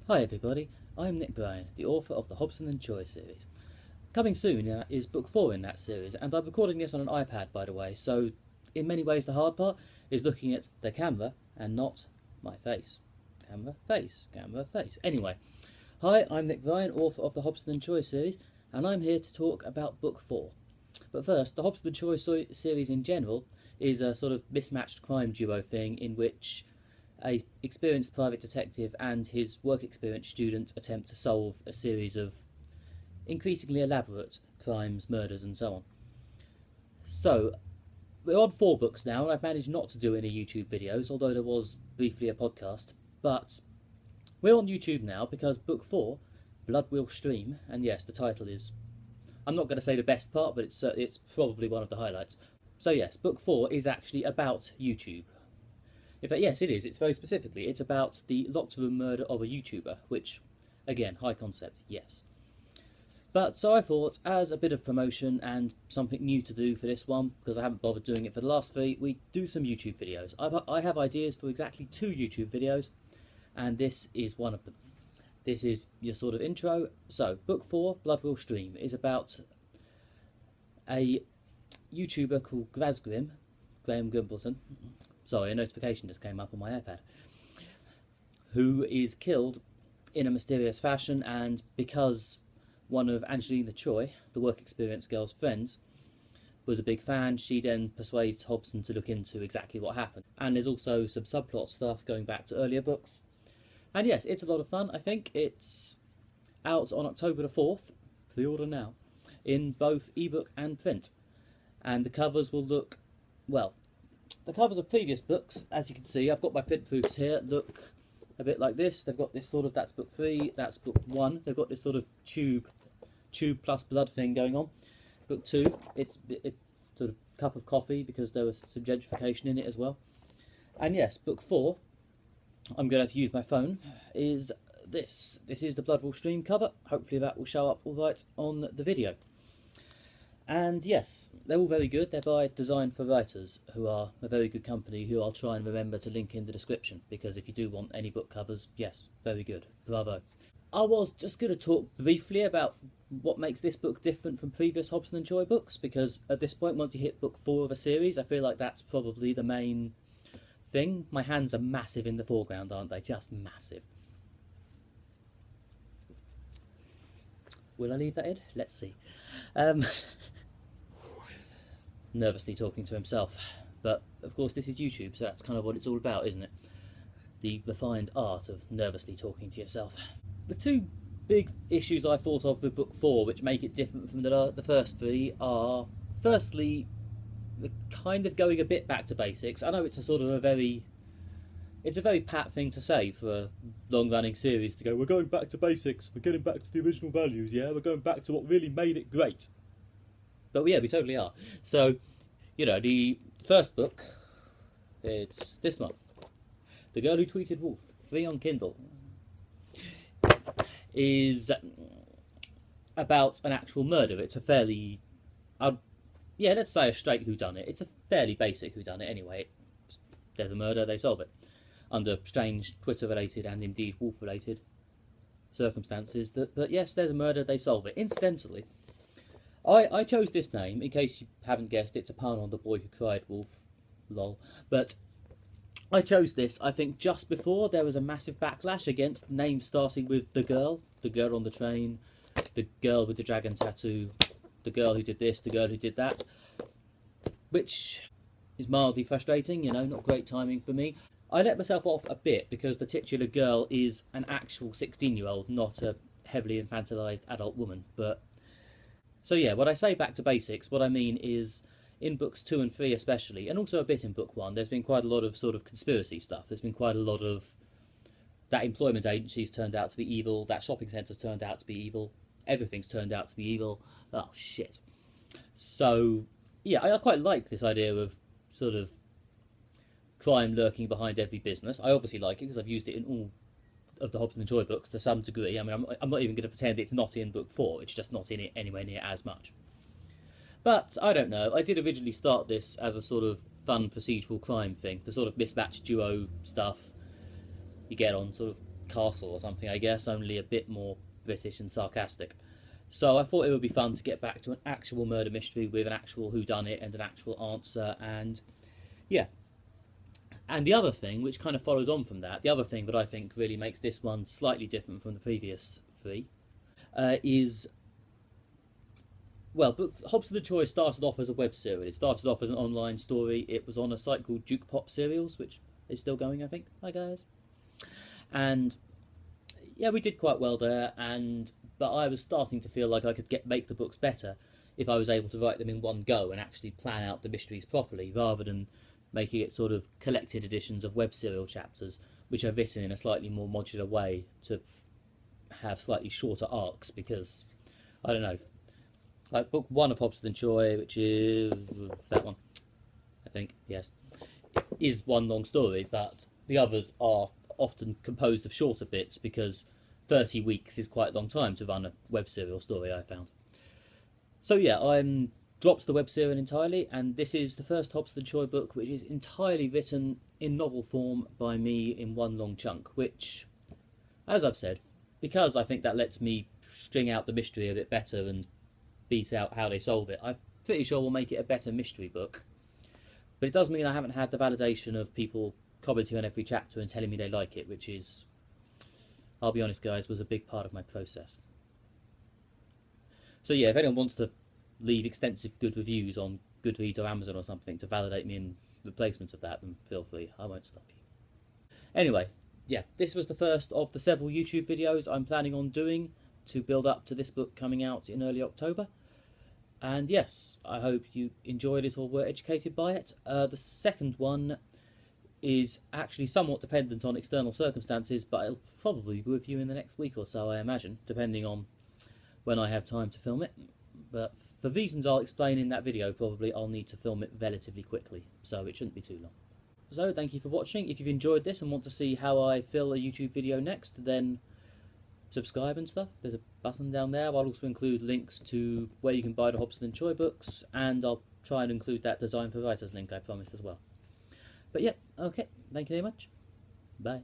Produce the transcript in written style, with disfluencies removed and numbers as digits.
Hi everybody, I'm Bryan, the author of the Hobson Choi series. Coming soon is book 4 in that series, and I'm recording this on an iPad by the way, so in many ways the hard part is looking at the camera and not my face. Camera, face, camera, face. Anyway, hi, I'm Bryan, author of the Hobson Choi series, and I'm here to talk about book 4. But first, the Hobson Choi series in general is a sort of mismatched crime duo thing in which a experienced private detective and his work experience student attempt to solve a series of increasingly elaborate crimes, murders and so on. So, we're on 4 books now, and I've managed not to do any YouTube videos, although there was briefly a podcast. But we're on YouTube now because book 4, Blood Will Stream, and yes, the title is, I'm not going to say the best part, but it's probably one of the highlights. So yes, book 4 is actually about YouTube. In fact, yes, it is. It's very specifically. It's about the locked room murder of a YouTuber, which, again, high concept, yes. But so I thought, as a bit of promotion and something new to do for this one, because I haven't bothered doing it for the last 3, we do some YouTube videos. I have ideas for exactly 2 YouTube videos, and this is one of them. This is your sort of intro. So, book 4, Blood Will Stream, is about a YouTuber called Graham Grimbleton. Sorry, a notification just came up on my iPad. Who is killed in a mysterious fashion, and because one of Angelina Choi, the work experience girl's friends, was a big fan, she then persuades Hobson to look into exactly what happened. And there's also some subplot stuff going back to earlier books. And yes, it's a lot of fun. I think it's out on October the 4th, pre-order now, in both ebook and print. And the covers will look, well, the covers of previous books, as you can see, I've got my print proofs here, look a bit like this. They've got this sort of, that's book 3, that's book 1. They've got this sort of tube plus blood thing going on. Book 2, it's sort of cup of coffee because there was some gentrification in it as well. And yes, book 4, I'm going to have to use my phone, is this. This is the Blood Will Stream cover. Hopefully that will show up all right on the video. And yes, they're all very good. They're by Design for Writers, who are a very good company, who I'll try and remember to link in the description, because if you do want any book covers, yes, very good. Bravo. I was just going to talk briefly about what makes this book different from previous Hobson Choi books, because at this point, once you hit book 4 of a series, I feel like that's probably the main thing. My hands are massive in the foreground, aren't they? Just massive. Will I leave that in? Let's see. Nervously talking to himself, but of course this is YouTube, so that's kind of what it's all about, isn't it? The refined art of nervously talking to yourself. The 2 big issues I thought of with book 4 which make it different from the first 3 are, firstly, the kind of going a bit back to basics. I know it's a sort of a very pat thing to say for a long-running series, to go, we're going back to basics, we're getting back to the original values, yeah, we're going back to what really made it great. But yeah, we totally are. So, you know, the first book, it's this one. The Girl Who Tweeted Wolf, free on Kindle, is about an actual murder. It's a fairly, yeah, let's say a straight whodunit. It's a fairly basic whodunit anyway. There's a murder, they solve it. Under strange Twitter-related and indeed wolf-related circumstances. But yes, there's a murder, they solve it. Incidentally, I chose this name, in case you haven't guessed, it's a pun on The Boy Who Cried Wolf, lol. But I chose this, I think, just before there was a massive backlash against names starting with the girl on the train, the girl with the dragon tattoo, the girl who did this, the girl who did that, which is mildly frustrating, you know, not great timing for me. I let myself off a bit because the titular girl is an actual 16-year-old, not a heavily infantilized adult woman, but so yeah, when I say back to basics, what I mean is, in books 2 and 3 especially, and also a bit in book 1, there's been quite a lot of sort of conspiracy stuff. There's been quite a lot of that employment agencies turned out to be evil, that shopping centres turned out to be evil, everything's turned out to be evil. Oh shit. So yeah, I quite like this idea of sort of crime lurking behind every business. I obviously like it because I've used it in all of the Hobson Choi books to some degree. I mean, I'm not even going to pretend it's not in book 4, it's just not in it anywhere near as much. But, I don't know, I did originally start this as a sort of fun procedural crime thing, the sort of mismatched duo stuff you get on sort of castle or something, I guess, only a bit more British and sarcastic. So I thought it would be fun to get back to an actual murder mystery with an actual whodunit and an actual answer, and yeah. And the other thing, which kind of follows on from that, the other thing that I think really makes this one slightly different from the previous three, is, well, Hobson Choi started off as a web series. It started off as an online story. It was on a site called Duke Pop Serials, which is still going, I think. Hi, guys. And yeah, we did quite well there, but I was starting to feel like I could make the books better if I was able to write them in one go and actually plan out the mysteries properly, rather than making it sort of collected editions of web serial chapters, which are written in a slightly more modular way to have slightly shorter arcs, because, I don't know, like book one of Hobson Choi, which is that one, I think, yes, is one long story, but the others are often composed of shorter bits, because 30 weeks is quite a long time to run a web serial story, I found. So yeah, I'm dropped the web serial entirely, and this is the first Hobson Choi book which is entirely written in novel form by me in one long chunk, which, as I've said, because I think that lets me string out the mystery a bit better and beat out how they solve it, I'm pretty sure will make it a better mystery book. But it does mean I haven't had the validation of people commenting on every chapter and telling me they like it, which is, I'll be honest guys, was a big part of my process. So yeah, if anyone wants to leave extensive good reviews on Goodreads or Amazon or something to validate me in replacement of that, then feel free, I won't stop you. Anyway, yeah, this was the first of the several YouTube videos I'm planning on doing to build up to this book coming out in early October. And yes, I hope you enjoyed it or were educated by it. The second one is actually somewhat dependent on external circumstances, but it'll probably be with you in the next week or so, I imagine, depending on when I have time to film it. But for reasons I'll explain in that video, probably I'll need to film it relatively quickly, so it shouldn't be too long. So thank you for watching. If you've enjoyed this and want to see how I fill a YouTube video next, then subscribe and stuff. There's a button down there. I'll also include links to where you can buy the Hobson Choi books, and I'll try and include that Design for Writers link I promised as well. But yeah, okay, thank you very much. Bye.